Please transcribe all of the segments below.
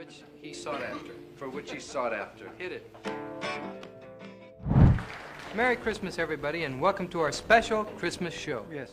which he sought after. For which he sought after. Hit it. Merry Christmas, everybody, and welcome to our special Christmas show. Yes.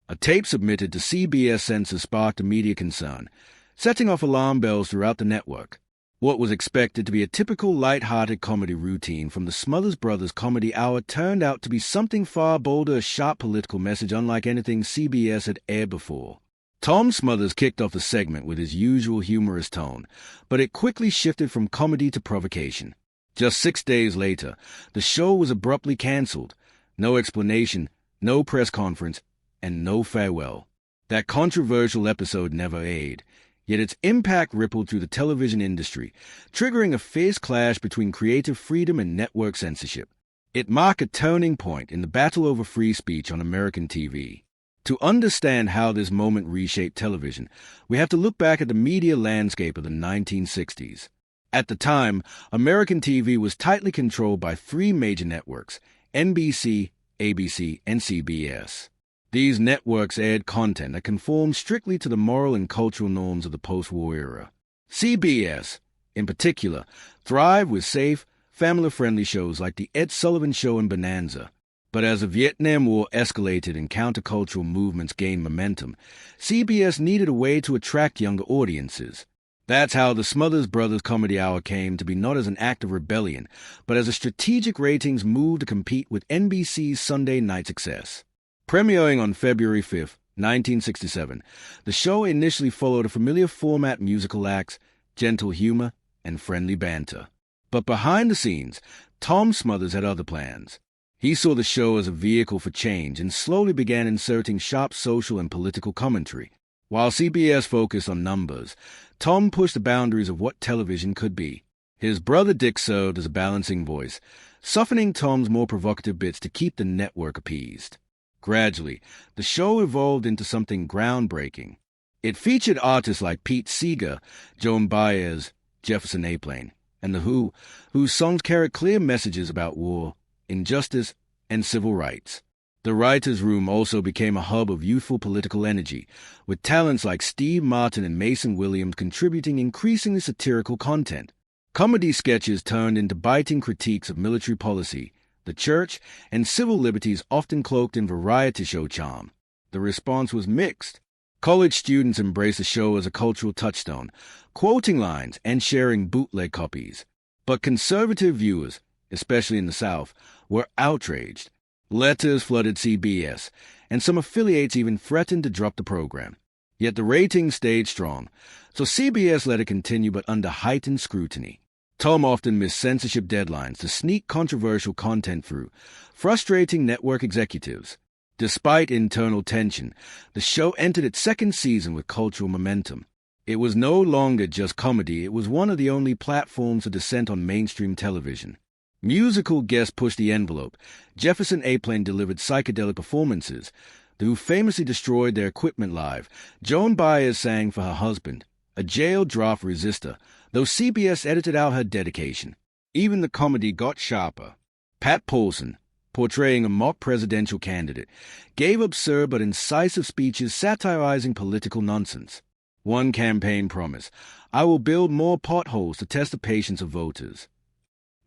A tape submitted to CBS censors sparked immediate concern, setting off alarm bells throughout the network. What was expected to be a typical light-hearted comedy routine from the Smothers Brothers Comedy Hour turned out to be something far bolder, a sharp political message unlike anything CBS had aired before. Tom Smothers kicked off the segment with his usual humorous tone, but it quickly shifted from comedy to provocation. Just 6 days later, the show was abruptly cancelled. No explanation, no press conference, and no farewell. That controversial episode never aired, yet its impact rippled through the television industry, triggering a fierce clash between creative freedom and network censorship. It marked a turning point in the battle over free speech on American TV. To understand how this moment reshaped television, we have to look back at the media landscape of the 1960s. At the time, American TV was tightly controlled by three major networks: NBC, ABC, and CBS. These networks aired content that conformed strictly to the moral and cultural norms of the post-war era. CBS, in particular, thrived with safe, family-friendly shows like The Ed Sullivan Show and Bonanza. But as the Vietnam War escalated and countercultural movements gained momentum, CBS needed a way to attract younger audiences. That's how the Smothers Brothers Comedy Hour came to be, not as an act of rebellion, but as a strategic ratings move to compete with NBC's Sunday night success. Premiering on February 5, 1967, the show initially followed a familiar format: musical acts, gentle humor, and friendly banter. But behind the scenes, Tom Smothers had other plans. He saw the show as a vehicle for change and slowly began inserting sharp social and political commentary. While CBS focused on numbers, Tom pushed the boundaries of what television could be. His brother Dick served as a balancing voice, softening Tom's more provocative bits to keep the network appeased. Gradually, the show evolved into something groundbreaking. It featured artists like Pete Seeger, Joan Baez, Jefferson Airplane, and The Who, whose songs carried clear messages about war, injustice, and civil rights. The writers' room also became a hub of youthful political energy, with talents like Steve Martin and Mason Williams contributing increasingly satirical content. Comedy sketches turned into biting critiques of military policy, the church, and civil liberties, often cloaked in variety show charm. The response was mixed. College students embraced the show as a cultural touchstone, quoting lines and sharing bootleg copies. But conservative viewers, especially in the South, were outraged. Letters flooded CBS, and some affiliates even threatened to drop the program. Yet the ratings stayed strong, so CBS let it continue, but under heightened scrutiny. Tom often missed censorship deadlines to sneak controversial content through, frustrating network executives. Despite internal tension, the show entered its second season with cultural momentum. It was no longer just comedy, it was one of the only platforms for dissent on mainstream television. Musical guests pushed the envelope. Jefferson Airplane delivered psychedelic performances. The Who famously destroyed their equipment live. Joan Baez sang for her husband, a jail draft resister, though CBS edited out her dedication. Even the comedy got sharper. Pat Paulson, portraying a mock presidential candidate, gave absurd but incisive speeches satirizing political nonsense. One campaign promise: "I will build more potholes to test the patience of voters."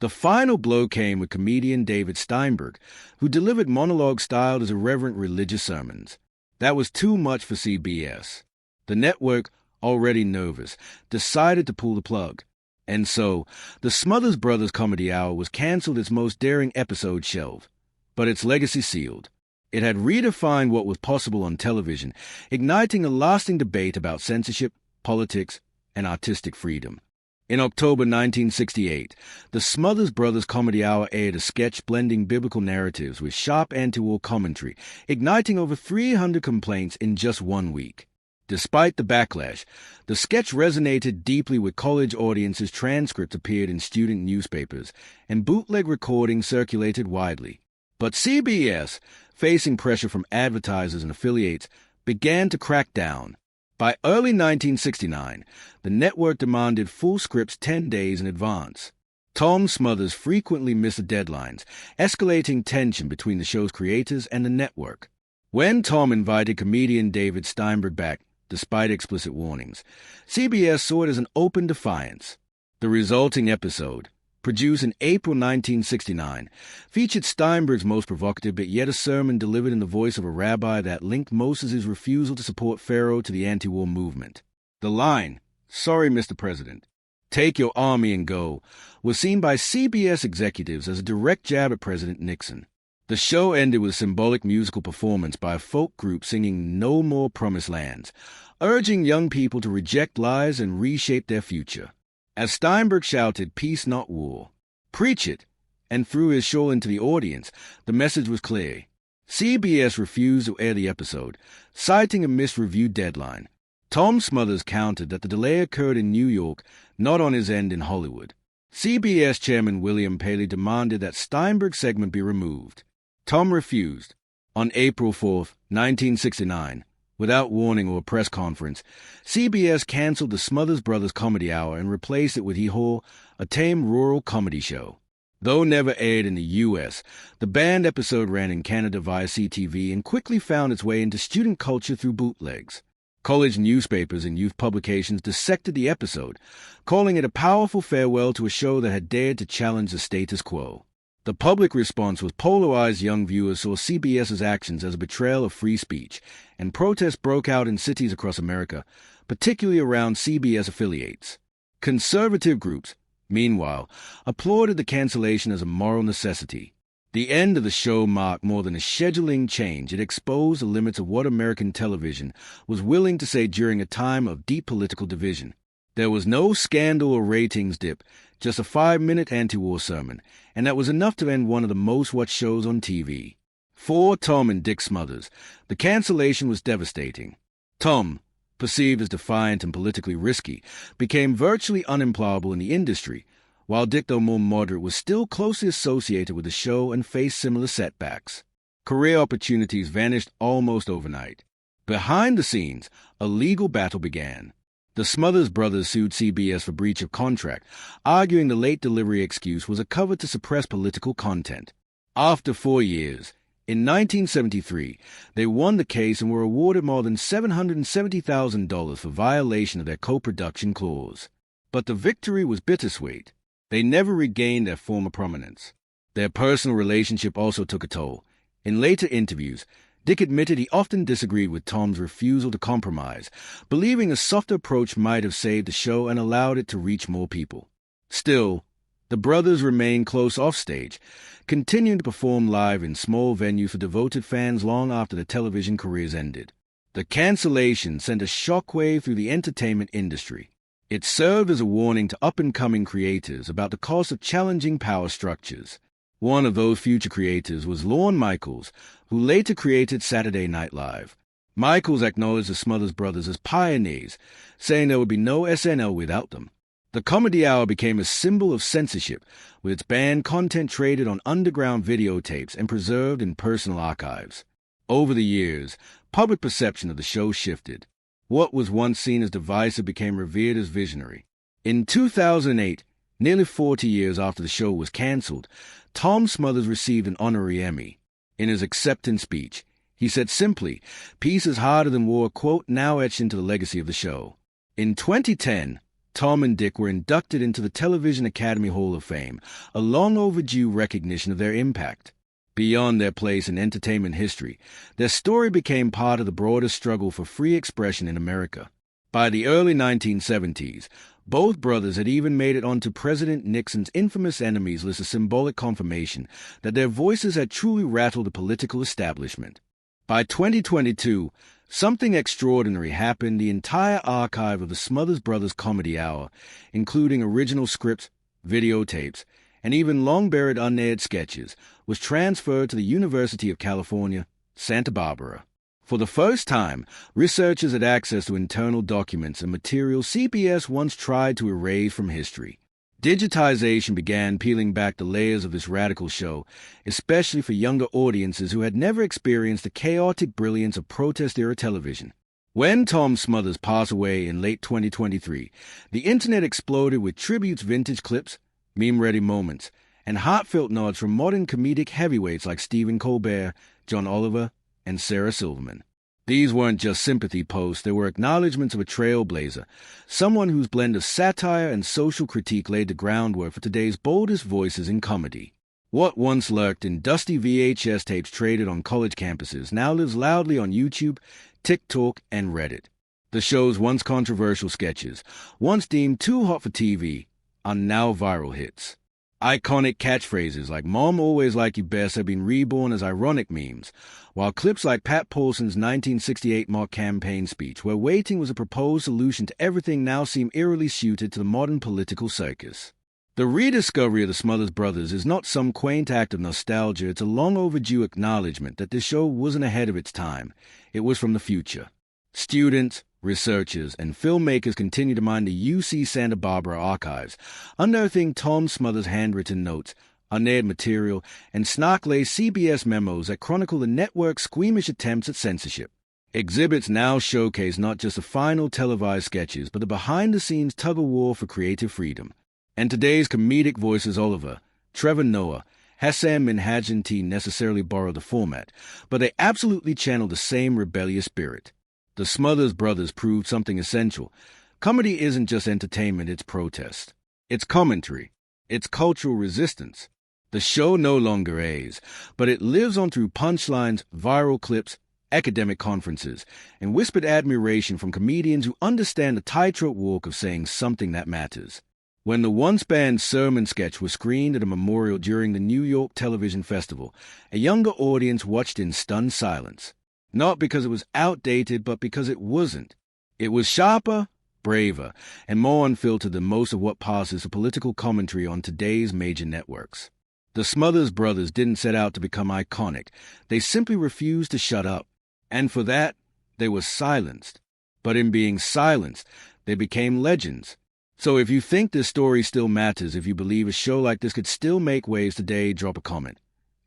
The final blow came with comedian David Steinberg, who delivered monologue styled as irreverent religious sermons. That was too much for CBS. The network, already nervous, decided to pull the plug. And so, the Smothers Brothers Comedy Hour was canceled, its most daring episode shelved. But its legacy sealed. It had redefined what was possible on television, igniting a lasting debate about censorship, politics, and artistic freedom. In October 1968, the Smothers Brothers Comedy Hour aired a sketch blending biblical narratives with sharp anti-war commentary, igniting over 300 complaints in just 1 week. Despite the backlash, the sketch resonated deeply with college audiences. Transcripts appeared in student newspapers, and bootleg recordings circulated widely. But CBS, facing pressure from advertisers and affiliates, began to crack down. By early 1969, the network demanded full scripts 10 days in advance. Tom Smothers frequently missed the deadlines, escalating tension between the show's creators and the network. When Tom invited comedian David Steinberg back, despite explicit warnings. CBS saw it as an open defiance. The resulting episode, produced in April 1969, featured Steinberg's most provocative but yet a sermon delivered in the voice of a rabbi that linked Moses' refusal to support Pharaoh to the anti-war movement. The line, "Sorry, Mr. President, take your army and go," was seen by CBS executives as a direct jab at President Nixon. The show ended with a symbolic musical performance by a folk group singing "No More Promised Lands," urging young people to reject lies and reshape their future. As Steinberg shouted, "Peace, not war. Preach it," and threw his shawl into the audience, the message was clear. CBS refused to air the episode, citing a missed review deadline. Tom Smothers countered that the delay occurred in New York, not on his end in Hollywood. CBS chairman William Paley demanded that Steinberg's segment be removed. Tom refused. On April 4, 1969, without warning or a press conference, CBS canceled the Smothers Brothers Comedy Hour and replaced it with Hee Haw, a tame rural comedy show. Though never aired in the U.S., the banned episode ran in Canada via CTV and quickly found its way into student culture through bootlegs. College newspapers and youth publications dissected the episode, calling it a powerful farewell to a show that had dared to challenge the status quo. The public response was polarized. Young viewers saw CBS's actions as a betrayal of free speech, and protests broke out in cities across America, particularly around CBS affiliates. Conservative groups, meanwhile, applauded the cancellation as a moral necessity. The end of the show marked more than a scheduling change. It exposed the limits of what American television was willing to say during a time of deep political division. There was no scandal or ratings dip, just a 5-minute anti-war sermon, and that was enough to end one of the most-watched shows on TV. For Tom and Dick Smothers, the cancellation was devastating. Tom, perceived as defiant and politically risky, became virtually unemployable in the industry, while Dick, though more moderate, was still closely associated with the show and faced similar setbacks. Career opportunities vanished almost overnight. Behind the scenes, a legal battle began. The Smothers brothers sued CBS for breach of contract, arguing the late delivery excuse was a cover to suppress political content. After 4 years, in 1973, they won the case and were awarded more than $770,000 for violation of their co-production clause. But the victory was bittersweet. They never regained their former prominence. Their personal relationship also took a toll. In later interviews, Dick admitted he often disagreed with Tom's refusal to compromise, believing a softer approach might have saved the show and allowed it to reach more people. Still, the brothers remained close offstage, continuing to perform live in small venues for devoted fans long after their television careers ended. The cancellation sent a shockwave through the entertainment industry. It served as a warning to up-and-coming creators about the cost of challenging power structures. One of those future creators was Lorne Michaels, who later created Saturday Night Live. Michaels acknowledged the Smothers brothers as pioneers, saying there would be no SNL without them. The Comedy Hour became a symbol of censorship, with its banned content traded on underground videotapes and preserved in personal archives. Over the years, public perception of the show shifted. What was once seen as divisive became revered as visionary. In 2008, nearly 40 years after the show was canceled, Tom Smothers received an honorary Emmy. In his acceptance speech, he said simply, "Peace is harder than war," quote, now etched into the legacy of the show. In 2010, Tom and Dick were inducted into the Television Academy Hall of Fame, a long-overdue recognition of their impact. Beyond their place in entertainment history, their story became part of the broader struggle for free expression in America. By the early 1970s, both brothers had even made it onto President Nixon's infamous enemies list, a symbolic confirmation that their voices had truly rattled the political establishment. By 2022, something extraordinary happened. The entire archive of the Smothers Brothers Comedy Hour, including original scripts, videotapes, and even long-buried unaired sketches, was transferred to the University of California, Santa Barbara. For the first time, researchers had access to internal documents and materials CBS once tried to erase from history. Digitization began peeling back the layers of this radical show, especially for younger audiences who had never experienced the chaotic brilliance of protest-era television. When Tom Smothers passed away in late 2023, the internet exploded with tributes, vintage clips, meme-ready moments, and heartfelt nods from modern comedic heavyweights like Stephen Colbert, John Oliver, and Sarah Silverman. These weren't just sympathy posts, they were acknowledgments of a trailblazer, someone whose blend of satire and social critique laid the groundwork for today's boldest voices in comedy. What once lurked in dusty VHS tapes traded on college campuses now lives loudly on YouTube, TikTok, and Reddit. The show's once controversial sketches, once deemed too hot for TV, are now viral hits. Iconic catchphrases like "Mom always like you best" have been reborn as ironic memes, while clips like Pat Paulson's 1968 mock campaign speech, where waiting was a proposed solution to everything, now seem eerily suited to the modern political circus. The rediscovery of the Smothers Brothers is not some quaint act of nostalgia, it's a long overdue acknowledgement that this show wasn't ahead of its time, it was from the future. Students, researchers, and filmmakers continue to mine the UC Santa Barbara archives, unearthing Tom Smothers' handwritten notes, unaired material, and snark-laced CBS memos that chronicle the network's squeamish attempts at censorship. Exhibits now showcase not just the final televised sketches, but the behind-the-scenes tug-of-war for creative freedom. And today's comedic voices Oliver, Trevor Noah, Hassan Minhaj necessarily borrowed the format, but they absolutely channel the same rebellious spirit. The Smothers Brothers proved something essential. Comedy isn't just entertainment, it's protest. It's commentary. It's cultural resistance. The show no longer airs, but it lives on through punchlines, viral clips, academic conferences, and whispered admiration from comedians who understand the tightrope walk of saying something that matters. When the once-banned sermon sketch was screened at a memorial during the New York Television Festival, a younger audience watched in stunned silence. Not because it was outdated, but because it wasn't. It was sharper, braver, and more unfiltered than most of what passes for political commentary on today's major networks. The Smothers Brothers didn't set out to become iconic. They simply refused to shut up. And for that, they were silenced. But in being silenced, they became legends. So if you think this story still matters, if you believe a show like this could still make waves today, drop a comment.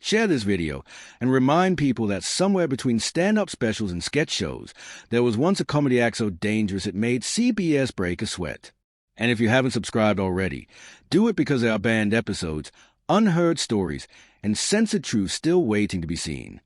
Share this video and remind people that somewhere between stand-up specials and sketch shows, there was once a comedy act so dangerous it made CBS break a sweat. And if you haven't subscribed already, do it because there are banned episodes, unheard stories, and censored truth still waiting to be seen.